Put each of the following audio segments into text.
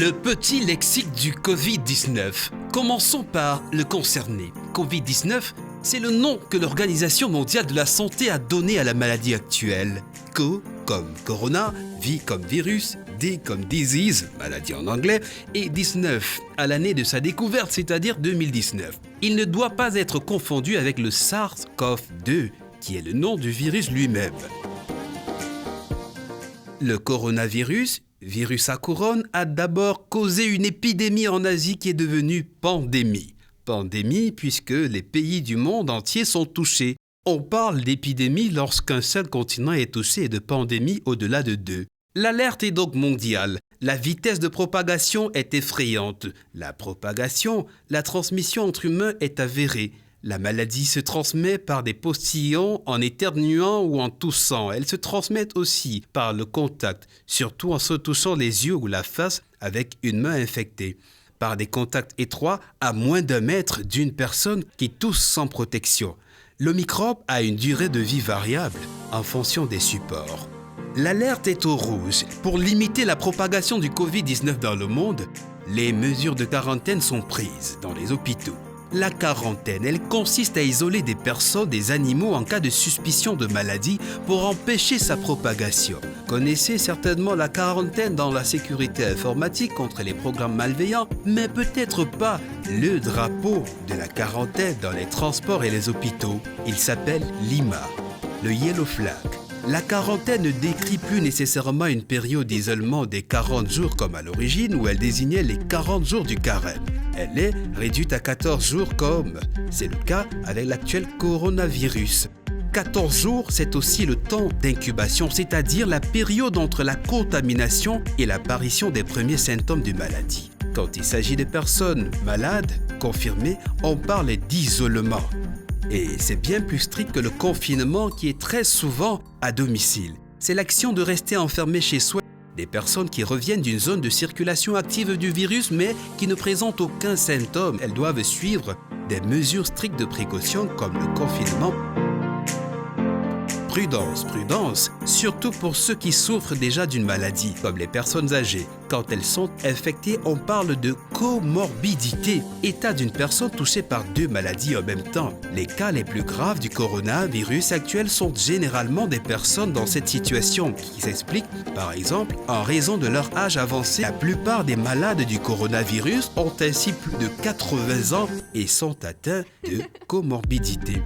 Le petit lexique du Covid-19. Commençons par le concerné. Covid-19, c'est le nom que l'Organisation mondiale de la santé a donné à la maladie actuelle. Co comme corona, V comme virus, D comme disease, maladie en anglais, et 19 à l'année de sa découverte, c'est-à-dire 2019. Il ne doit pas être confondu avec le SARS-CoV-2, qui est le nom du virus lui-même. Le coronavirus, virus à couronne, a d'abord causé une épidémie en Asie qui est devenue pandémie. Pandémie puisque les pays du monde entier sont touchés. On parle d'épidémie lorsqu'un seul continent est touché et de pandémie au-delà de 2. L'alerte est donc mondiale. La vitesse de propagation est effrayante. La transmission entre humains est avérée. La maladie se transmet par des postillons en éternuant ou en toussant. Elle se transmet aussi par le contact, surtout en se touchant les yeux ou la face avec une main infectée. Par des contacts étroits à moins d'1 mètre d'une personne qui tousse sans protection. Le microbe a une durée de vie variable en fonction des supports. L'alerte est au rouge. Pour limiter la propagation du Covid-19 dans le monde, les mesures de quarantaine sont prises dans les hôpitaux. La quarantaine, elle consiste à isoler des personnes, des animaux en cas de suspicion de maladie pour empêcher sa propagation. Connaissez certainement la quarantaine dans la sécurité informatique contre les programmes malveillants, mais peut-être pas le drapeau de la quarantaine dans les transports et les hôpitaux. Il s'appelle l'IMA, le Yellow Flag. La quarantaine ne décrit plus nécessairement une période d'isolement des 40 jours comme à l'origine où elle désignait les 40 jours du carême. Elle est réduite à 14 jours comme c'est le cas avec l'actuel coronavirus. 14 jours, c'est aussi le temps d'incubation, c'est-à-dire la période entre la contamination et l'apparition des premiers symptômes de maladie. Quand il s'agit de personnes malades, confirmées, on parle d'isolement. Et c'est bien plus strict que le confinement qui est très souvent à domicile. C'est l'action de rester enfermé chez soi. Des personnes qui reviennent d'une zone de circulation active du virus mais qui ne présentent aucun symptôme. Elles doivent suivre des mesures strictes de précaution comme le confinement. Prudence, surtout pour ceux qui souffrent déjà d'une maladie, comme les personnes âgées. Quand elles sont infectées, on parle de comorbidité, état d'une personne touchée par 2 maladies en même temps. Les cas les plus graves du coronavirus actuel sont généralement des personnes dans cette situation, qui s'explique, par exemple, en raison de leur âge avancé. La plupart des malades du coronavirus ont ainsi plus de 80 ans et sont atteints de comorbidité.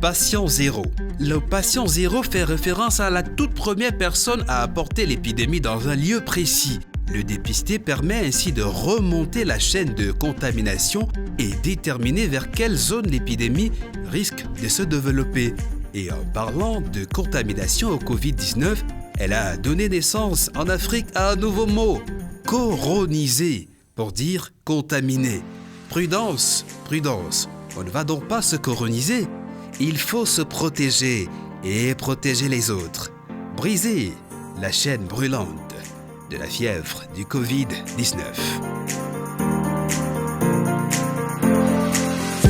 Patient zéro. Le patient zéro fait référence à la toute première personne à apporter l'épidémie dans un lieu précis. Le dépister permet ainsi de remonter la chaîne de contamination et déterminer vers quelle zone l'épidémie risque de se développer. Et en parlant de contamination au Covid-19, elle a donné naissance en Afrique à un nouveau mot, coroniser, pour dire contaminé. Prudence. On ne va donc pas se coroniser. Il faut se protéger et protéger les autres. Briser la chaîne brûlante de la fièvre du Covid-19.